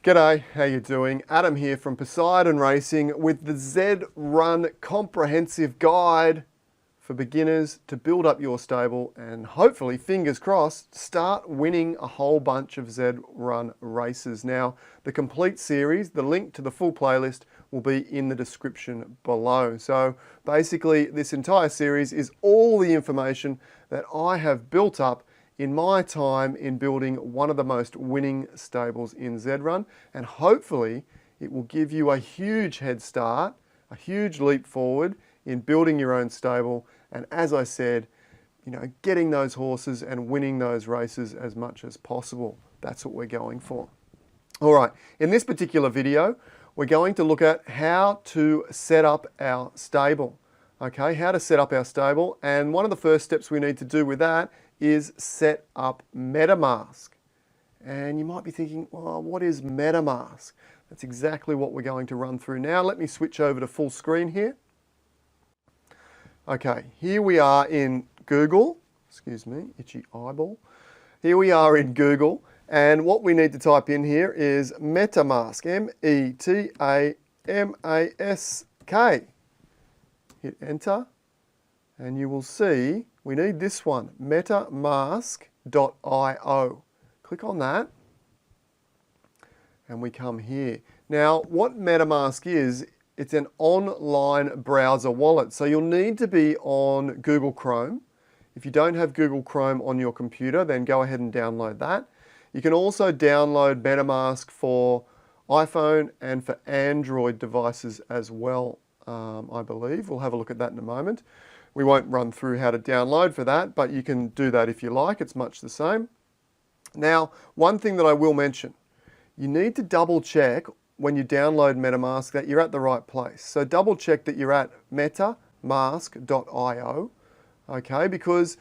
G'day, how you doing? Adam here from Poseidon Racing with the Zed Run comprehensive guide for beginners to build up your stable and hopefully, fingers crossed, start winning a whole bunch of Zed Run races. Now, the complete series, the link to the full playlist will be in the description below. So basically, this entire series is all the information that I have built up in my time in building one of the most winning stables in Zed Run, and hopefully it will give you a huge head start, a huge leap forward in building your own stable, and as I said, getting those horses and winning those races as much as possible. That's what we're going for. All right, in this particular video, we're going to look at how to set up our stable. Okay, how to set up our stable, and one of the first steps we need to do with that is set up Metamask. And you might be thinking, well, what is Metamask? That's exactly what we're going to run through now. Let me switch over to full screen here. Okay, here we are in Google. Excuse me, itchy eyeball. Here we are in Google, and what we need to type in here is Metamask, M-E-T-A-M-A-S-K. Hit enter, and you will see we need this one, Metamask.io. Click on that, and we come here. Now, what Metamask is, it's an online browser wallet. So you'll need to be on Google Chrome. If you don't have Google Chrome on your computer, then go ahead and download that. You can also download Metamask for iPhone and for Android devices as well, I believe. We'll have a look at that in a moment. We won't run through how to download for that, but you can do that if you like. It's much the same. Now, one thing that I will mention, you need to double check when you download Metamask that you're at the right place. So double check that you're at metamask.io, okay? Because,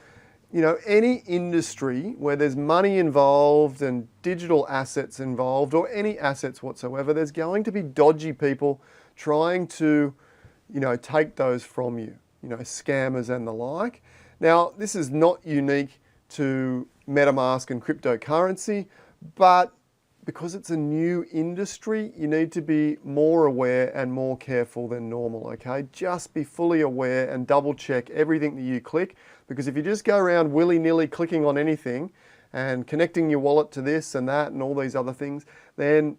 any industry where there's money involved and digital assets involved, or any assets whatsoever, there's going to be dodgy people trying to, take those from you. Scammers and the like. Now, this is not unique to MetaMask and cryptocurrency, but because it's a new industry, you need to be more aware and more careful than normal, okay? Just be fully aware and double check everything that you click, because if you just go around willy-nilly clicking on anything and connecting your wallet to this and that and all these other things, then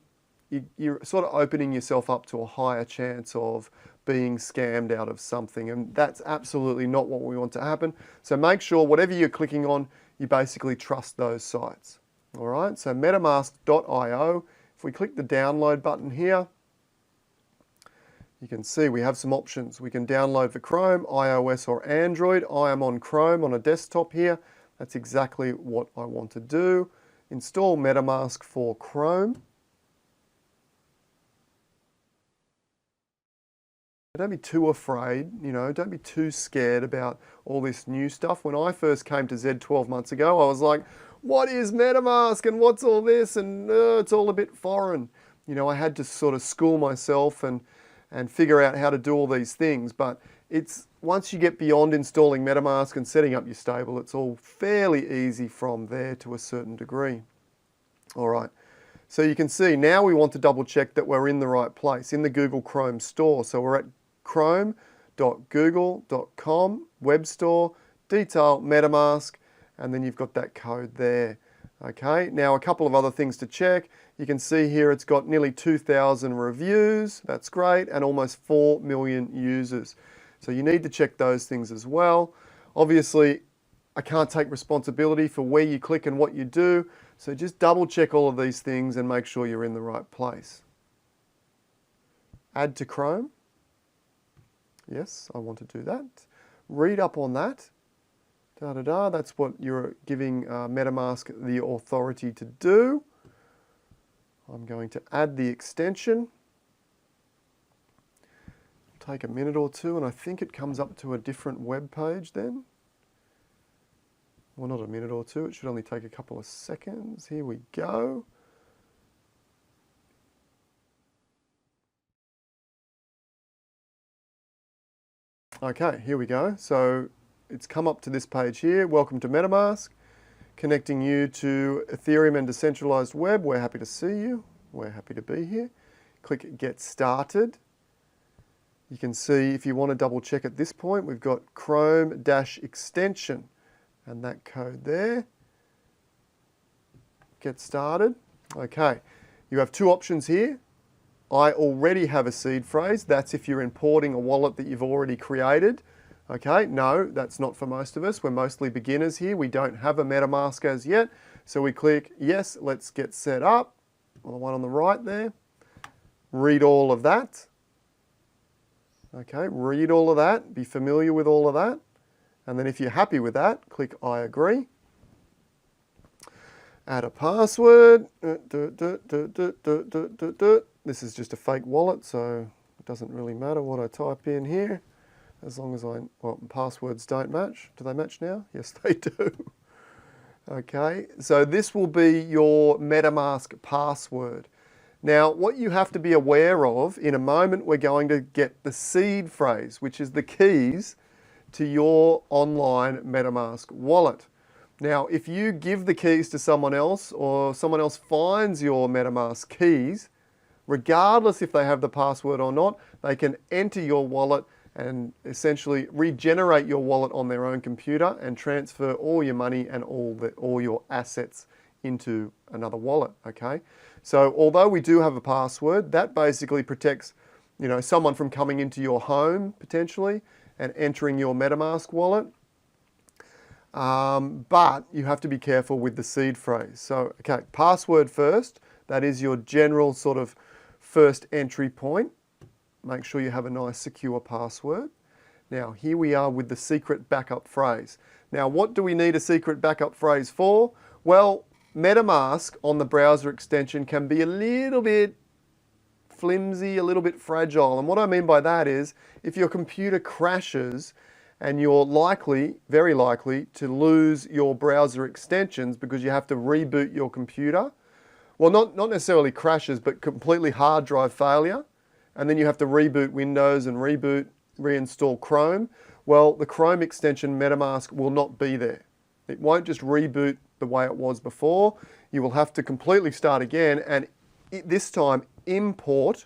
you're sort of opening yourself up to a higher chance of being scammed out of something, and that's absolutely not what we want to happen. So make sure whatever you're clicking on, you basically trust those sites. All right, so metamask.io. If we click the download button here, you can see we have some options. We can download for Chrome, iOS or Android. I am on Chrome on a desktop here. That's exactly what I want to do. Install Metamask for Chrome. Don't be too afraid, don't be too scared about all this new stuff. When I first came to Zed 12 months ago, I was like, what is Metamask and what's all this? And it's all a bit foreign. I had to sort of school myself and figure out how to do all these things. But once you get beyond installing Metamask and setting up your stable, it's all fairly easy from there to a certain degree. All right. So you can see now we want to double check that we're in the right place, in the Google Chrome store. So we're at chrome.google.com, web store, detail, Metamask, and then you've got that code there. Okay, now a couple of other things to check. You can see here it's got nearly 2,000 reviews, that's great, and almost 4 million users. So you need to check those things as well. Obviously, I can't take responsibility for where you click and what you do, so just double check all of these things and make sure you're in the right place. Add to Chrome. Yes, I want to do that. Read up on that. That's what you're giving Metamask the authority to do. I'm going to add the extension. Take a minute or two, and I think it comes up to a different web page then. Well, not a minute or two, it should only take a couple of seconds. Here we go. Okay, here we go. So it's come up to this page here. Welcome to Metamask. Connecting you to Ethereum and decentralized web. We're happy to see you. we're happy to be here. Click Get Started. You can see if you want to double check at this point, we've got Chrome-extension and that code there. Get started. Okay, you have two options here. I already have a seed phrase. That's if you're importing a wallet that you've already created. Okay, no, that's not for most of us. We're mostly beginners here. We don't have a MetaMask as yet. So we click Yes, let's get set up. The one on the right there. Read all of that. Okay, read all of that. Be familiar with all of that. And then if you're happy with that, click I agree. Add a password. This is just a fake wallet, so it doesn't really matter what I type in here, as long as passwords don't match. Do they match now? Yes, they do. Okay, so this will be your MetaMask password. Now, what you have to be aware of, in a moment we're going to get the seed phrase, which is the keys to your online MetaMask wallet. Now, if you give the keys to someone else or someone else finds your MetaMask keys, regardless if they have the password or not, they can enter your wallet and essentially regenerate your wallet on their own computer and transfer all your money and all your assets into another wallet, okay? So although we do have a password, that basically protects, someone from coming into your home potentially and entering your MetaMask wallet. But you have to be careful with the seed phrase. So, okay, password first. That is your general sort of first entry point. Make sure you have a nice secure password. Now, here we are with the secret backup phrase. Now, what do we need a secret backup phrase for? Well, MetaMask on the browser extension can be a little bit flimsy, a little bit fragile. And what I mean by that is if your computer crashes and you're very likely to lose your browser extensions because you have to reboot your computer. Well, not necessarily crashes, but completely hard drive failure. And then you have to reboot Windows and reinstall Chrome. Well, the Chrome extension MetaMask will not be there. It won't just reboot the way it was before. You will have to completely start again and this time import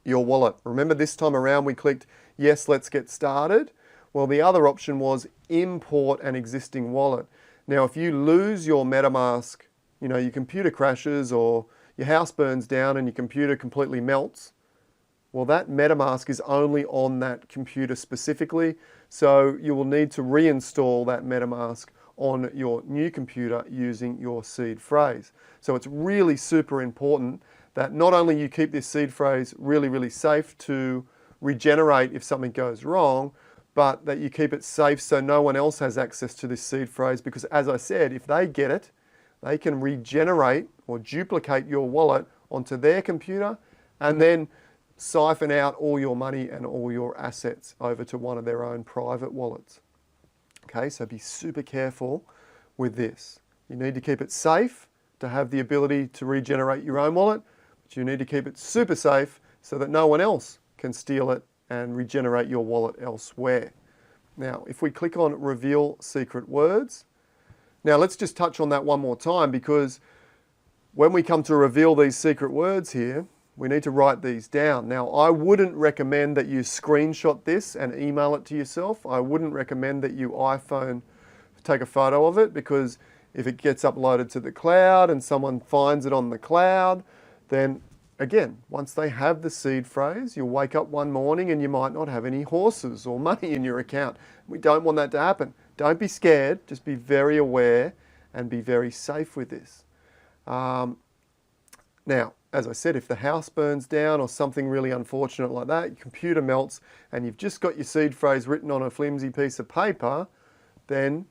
your wallet. Remember this time around we clicked Yes, let's get started. Well, the other option was import an existing wallet. Now, if you lose your MetaMask, your computer crashes or your house burns down and your computer completely melts, well, that MetaMask is only on that computer specifically. So you will need to reinstall that MetaMask on your new computer using your seed phrase. So it's really super important that not only you keep this seed phrase really, really safe to regenerate if something goes wrong, but that you keep it safe so no one else has access to this seed phrase, because as I said, if they get it, they can regenerate or duplicate your wallet onto their computer and then siphon out all your money and all your assets over to one of their own private wallets. Okay, so be super careful with this. You need to keep it safe to have the ability to regenerate your own wallet, but you need to keep it super safe so that no one else can steal it and regenerate your wallet elsewhere. Now, if we click on Reveal Secret Words, now let's just touch on that one more time, because when we come to reveal these secret words here, we need to write these down. Now, I wouldn't recommend that you screenshot this and email it to yourself. I wouldn't recommend that you iPhone take a photo of it, because if it gets uploaded to the cloud and someone finds it on the cloud, then again, once they have the seed phrase, you'll wake up one morning and you might not have any horses or money in your account. We don't want that to happen. Don't be scared, just be very aware and be very safe with this. Now, as I said, if the house burns down or something really unfortunate like that, your computer melts and you've just got your seed phrase written on a flimsy piece of paper, then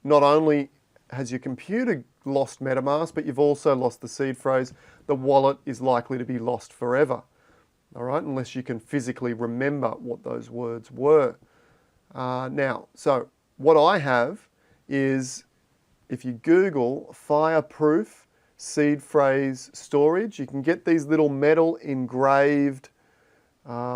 not only has your computer lost MetaMask, but you've also lost the seed phrase. The wallet is likely to be lost forever, all right, unless you can physically remember what those words were. Now, so what I have is, if you Google fireproof seed phrase storage, you can get these little metal engraved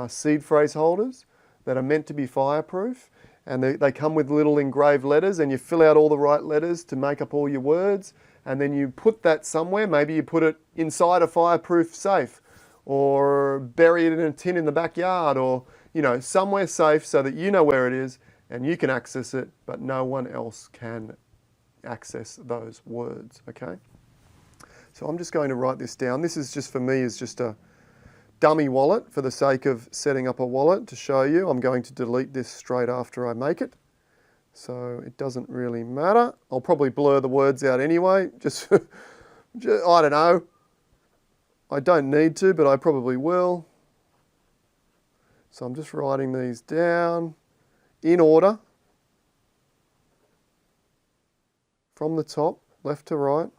seed phrase holders that are meant to be fireproof, and they come with little engraved letters, and you fill out all the right letters to make up all your words, and then you put that somewhere. Maybe you put it inside a fireproof safe, or bury it in a tin in the backyard, or somewhere safe so that you know where it is and you can access it, but no one else can access those words, okay? So I'm just going to write this down. This is just, for me, is just a dummy wallet for the sake of setting up a wallet to show you. I'm going to delete this straight after I make it, so it doesn't really matter. I'll probably blur the words out anyway, just I don't know. I don't need to, but I probably will. So I'm just writing these down in order from the top, left to right.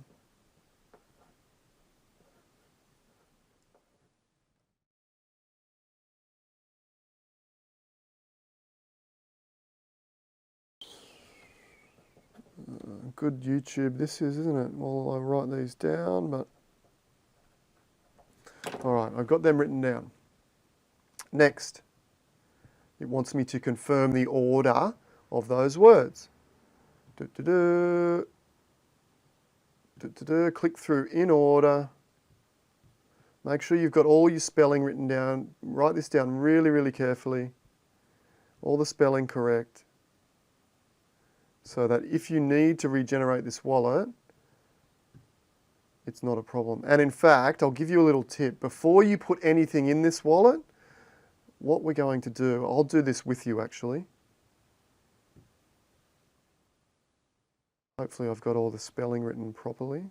Good YouTube this is, isn't it? While I write these down, but all right, I've got them written down. Next, it wants me to confirm the order of those words. Click through in order. Make sure you've got all your spelling written down. Write this down really, really carefully. All the spelling correct, so that if you need to regenerate this wallet, it's not a problem. And in fact, I'll give you a little tip. Before you put anything in this wallet, what we're going to do, I'll do this with you actually. Hopefully I've got all the spelling written properly.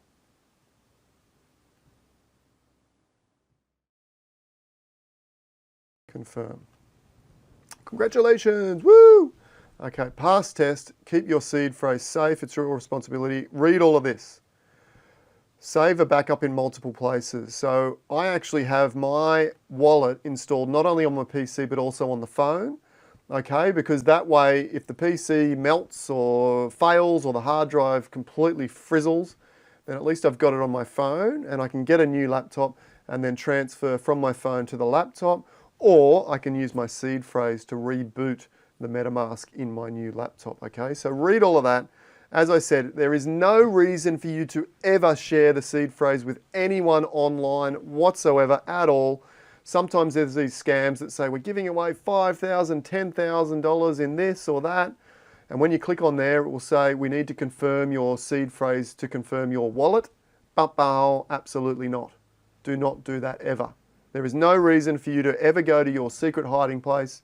Confirm. Congratulations, woo! Okay, pass test, keep your seed phrase safe, it's your responsibility. Read all of this. Save a backup in multiple places. So I actually have my wallet installed not only on my PC but also on the phone, okay? Because that way, if the PC melts or fails or the hard drive completely frizzles, then at least I've got it on my phone and I can get a new laptop and then transfer from my phone to the laptop, or I can use my seed phrase to reboot the MetaMask in my new laptop, okay? So read all of that. As I said, there is no reason for you to ever share the seed phrase with anyone online whatsoever at all. Sometimes there's these scams that say, we're giving away $5,000, $10,000 in this or that. And when you click on there, it will say, we need to confirm your seed phrase to confirm your wallet. Absolutely not. Do not do that ever. There is no reason for you to ever go to your secret hiding place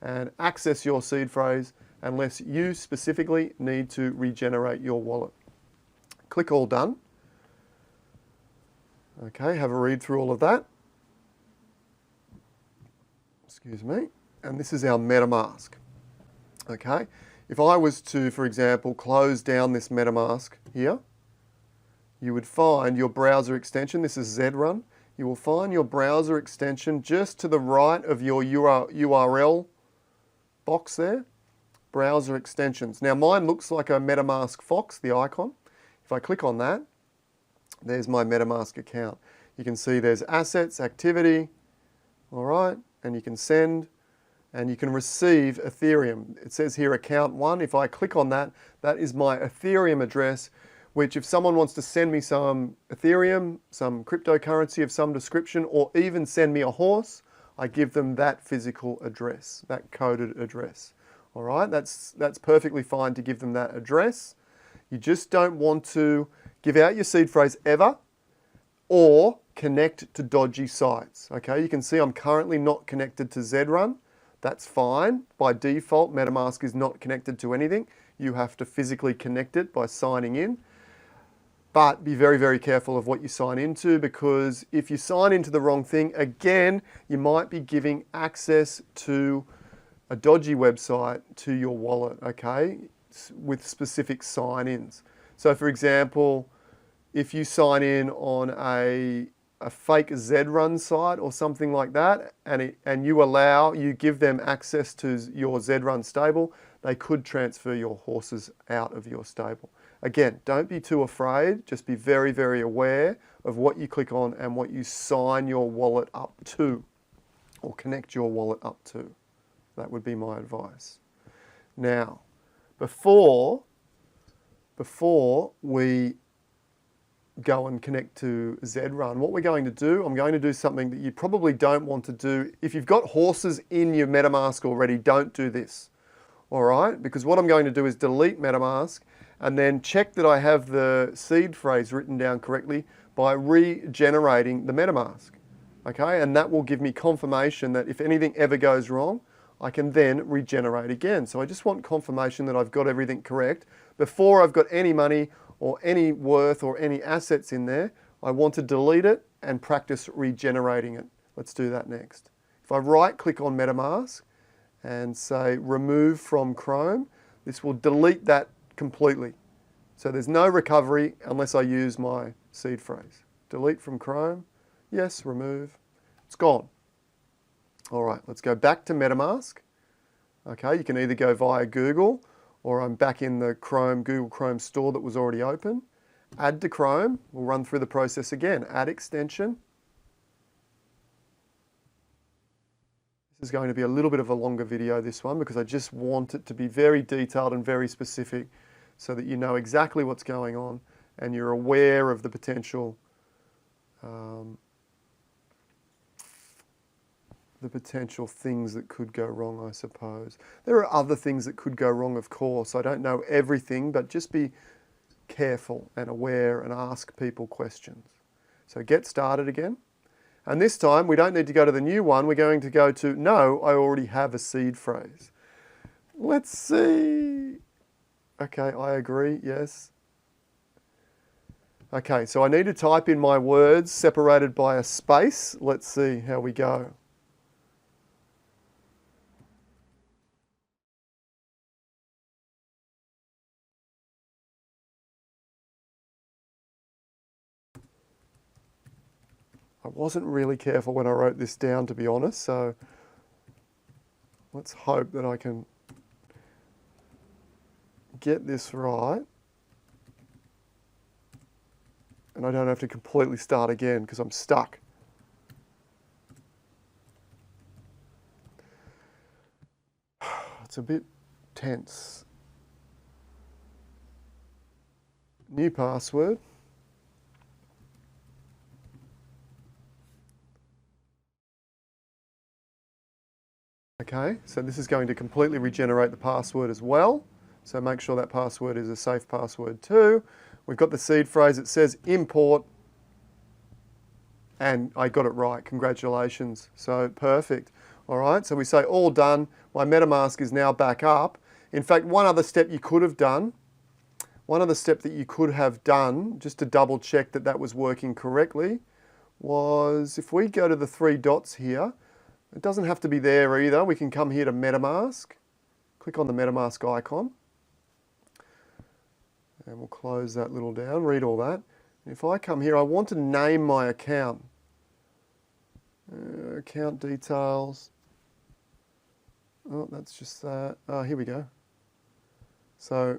and access your seed phrase unless you specifically need to regenerate your wallet. Click all done. Okay, have a read through all of that. Excuse me. And this is our MetaMask. Okay, if I was to, for example, close down this MetaMask here, you would find your browser extension. This is Zed Run. You will find your browser extension just to the right of your URL box there. Browser extensions. Now mine looks like a MetaMask Fox, the icon. If I click on that, there's my MetaMask account. You can see there's assets, activity, all right, and you can send and you can receive Ethereum. It says here account 1. If I click on that, that is my Ethereum address, which if someone wants to send me some Ethereum, some cryptocurrency of some description, or even send me a horse, I give them that physical address, that coded address. All right, that's perfectly fine to give them that address. You just don't want to give out your seed phrase ever or connect to dodgy sites. Okay, you can see I'm currently not connected to Zed Run. That's fine. By default, MetaMask is not connected to anything. You have to physically connect it by signing in. But be very, very careful of what you sign into, because if you sign into the wrong thing, again, you might be giving access to a dodgy website to your wallet, okay, with specific sign-ins. So for example, if you sign in on a fake Zed Run site or something like that, and you give them access to your Zed Run stable, they could transfer your horses out of your stable. Again, don't be too afraid, just be very, very aware of what you click on and what you sign your wallet up to or connect your wallet up to. That would be my advice. Now, before we go and connect to Zed Run, what we're going to do, I'm going to do something that you probably don't want to do. If you've got horses in your MetaMask already, don't do this. All right, because what I'm going to do is delete MetaMask and then check that I have the seed phrase written down correctly by regenerating the MetaMask. Okay, and that will give me confirmation that if anything ever goes wrong, I can then regenerate again. So I just want confirmation that I've got everything correct. Before I've got any money or any worth or any assets in there, I want to delete it and practice regenerating it. Let's do that next. If I right click on MetaMask and say remove from Chrome, this will delete that completely. So there's no recovery unless I use my seed phrase. Delete from Chrome, yes, remove, it's gone. All right, let's go back to MetaMask. Okay, you can either go via Google or I'm back in the Google Chrome store that was already open. Add to Chrome, we'll run through the process again. Add extension. This is going to be a little bit of a longer video, this one, because I just want it to be very detailed and very specific so that you know exactly what's going on and you're aware of the potential things that could go wrong, I suppose. There are other things that could go wrong, of course. I don't know everything, but just be careful and aware and ask people questions. So get started again. And this time, we don't need to go to the new one. We're going to go to, no, I already have a seed phrase. Let's see. Okay, I agree, yes. Okay, so I need to type in my words separated by a space. Let's see how we go. I wasn't really careful when I wrote this down, to be honest, so let's hope that I can get this right and I don't have to completely start again because I'm stuck. It's a bit tense. New password. Okay, so this is going to completely regenerate the password as well. So make sure that password is a safe password too. We've got the seed phrase. It says import. And I got it right. Congratulations. So perfect. All right, so we say all done. My MetaMask is now back up. In fact, one other step you could have done, just to double check that that was working correctly, was if we go to the three dots here, it doesn't have to be there either. We can come here to MetaMask, click on the MetaMask icon, and we'll close that little down, read all that. If I come here, I want to name my account. Account details. Oh, that's just that. Oh, here we go. So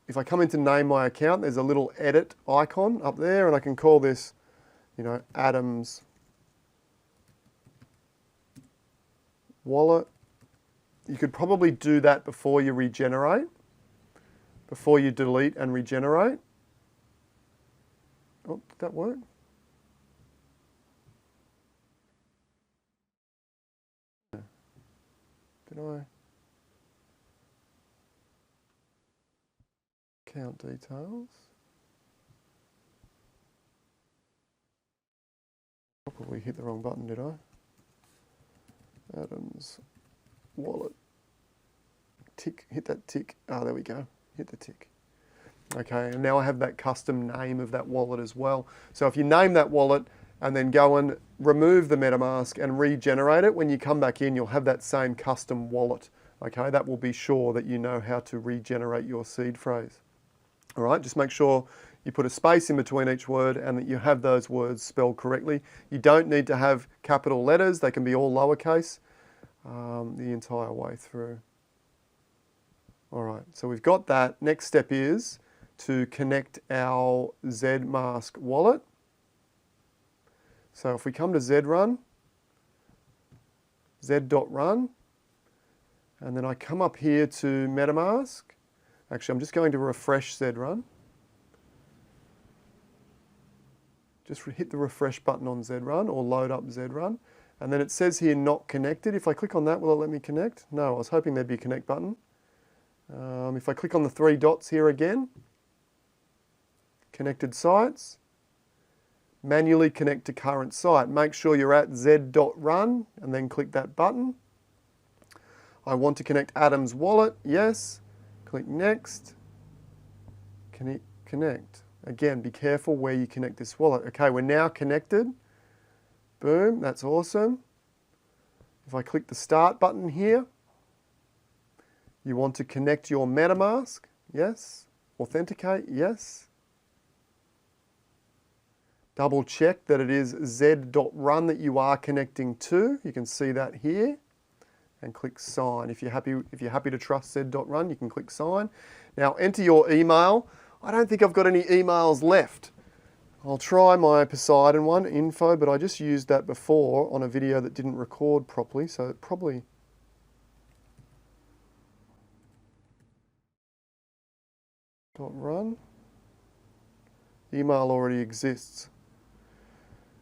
if I come into name my account, there's a little edit icon up there, and I can call this, Adam's wallet. You could probably do that before you regenerate, before you delete and regenerate. Oh, did that work? Did I? Account details. Probably hit the wrong button, did I? Adam's wallet. Tick, hit that tick. Ah, there we go. Hit the tick. Okay, and now I have that custom name of that wallet as well. So if you name that wallet and then go and remove the MetaMask and regenerate it, when you come back in, you'll have that same custom wallet. Okay, that will be sure that you know how to regenerate your seed phrase. All right, just make sure you put a space in between each word and that you have those words spelled correctly. You don't need to have capital letters. They can be all lowercase the entire way through. All right, so we've got that. Next step is to connect our Zmask wallet. So if we come to Zed Run, Zed.Run, and then I come up here to MetaMask. Actually, I'm just going to refresh Zed Run. just hit the refresh button on Zed Run or load up Zed Run. And then it says here not connected. If I click on that, will it let me connect? No, I was hoping there'd be a connect button. If I click on the 3 dots here again, connected sites, manually connect to current site. Make sure you're at zed.run and then click that button. I want to connect Adam's wallet, yes. Click next, connect. Again, be careful where you connect this wallet. Okay, we're now connected. Boom, that's awesome. If I click the start button here, you want to connect your MetaMask, yes. Authenticate, yes. Double check that it is zed.run that you are connecting to. You can see that here. And click sign. If you're happy to trust Zed.run, you can click sign. Now enter your email. I don't think I've got any emails left. I'll try my Poseidon one, info, but I just used that before on a video that didn't record properly, so it probably... .run. Email already exists.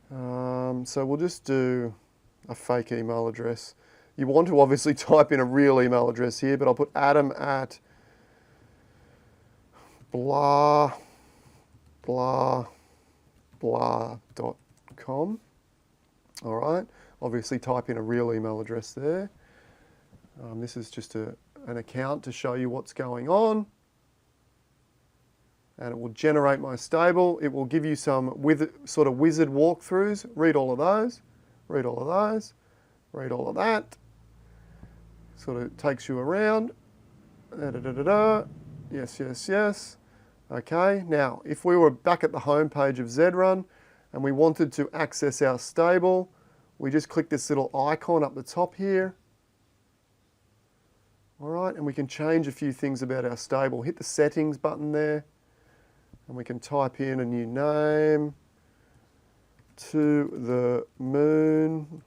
So we'll just do a fake email address. You want to obviously type in a real email address here, but I'll put Adam at blah, blah, blah.com. All right, obviously type in a real email address there. This is just an account to show you what's going on. And it will generate my stable. It will give you some sort of wizard walkthroughs. Read all of those, read all of those, read all of that. Sort of takes you around. Yes, yes, yes. Okay, now if we were back at the home page of Zed Run and we wanted to access our stable, we just click this little icon up the top here. All right, and we can change a few things about our stable. Hit the settings button there and we can type in a new name. To the Moon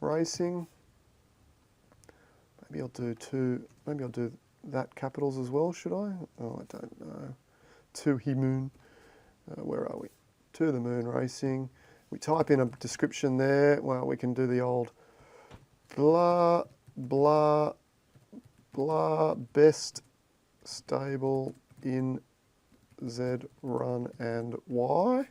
Racing. Maybe I'll do that capitals as well, should I? Oh, I don't know. To the Moon. Where are we? To the Moon Racing. We type in a description there. Well, we can do the old blah, blah, blah, best stable in Zed Run and Y.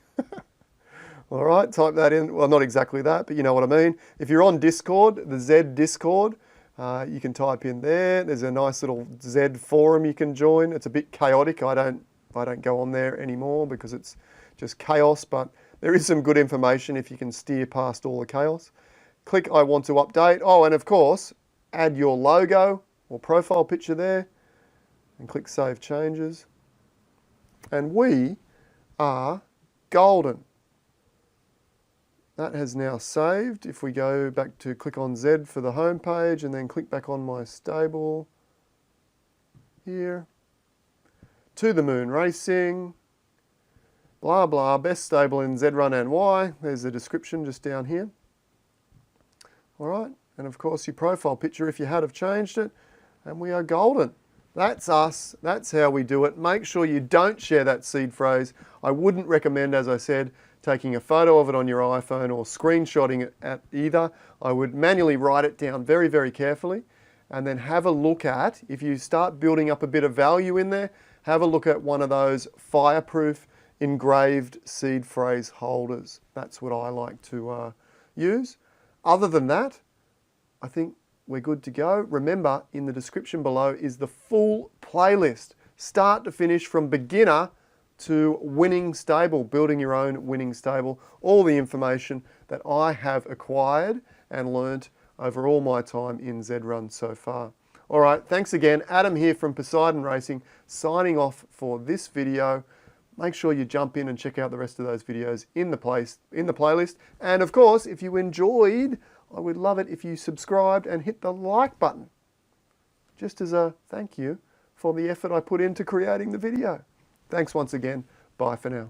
All right, type that in. Well, not exactly that, but you know what I mean. If you're on Discord, the Zed Discord, you can type in there. There's a nice little Zed forum you can join. It's a bit chaotic. I don't go on there anymore because it's just chaos, but there is some good information if you can steer past all the chaos. Click I want to update. Oh, and of course, add your logo or profile picture there and click Save Changes. And we are golden. That has now saved. If we go back to click on Zed for the home page and then click back on my stable here. To the Moon Racing. Blah, blah, best stable in Zed Run and Y. There's the description just down here. All right. And of course your profile picture if you had have changed it. And we are golden. That's us. That's how we do it. Make sure you don't share that seed phrase. I wouldn't recommend, as I said, taking a photo of it on your iPhone or screenshotting it at either. I would manually write it down very, very carefully and then have a look at, if you start building up a bit of value in there, have a look at one of those fireproof engraved seed phrase holders. That's what I like to use. Other than that, I think we're good to go. Remember, in the description below is the full playlist, start to finish, from beginner to winning stable, building your own winning stable, all the information that I have acquired and learnt over all my time in Zed Run so far. All right, thanks again. Adam here from Poseidon Racing, signing off for this video. Make sure you jump in and check out the rest of those videos in the playlist. And of course, if you enjoyed, I would love it if you subscribed and hit the like button, just as a thank you for the effort I put into creating the video. Thanks once again. Bye for now.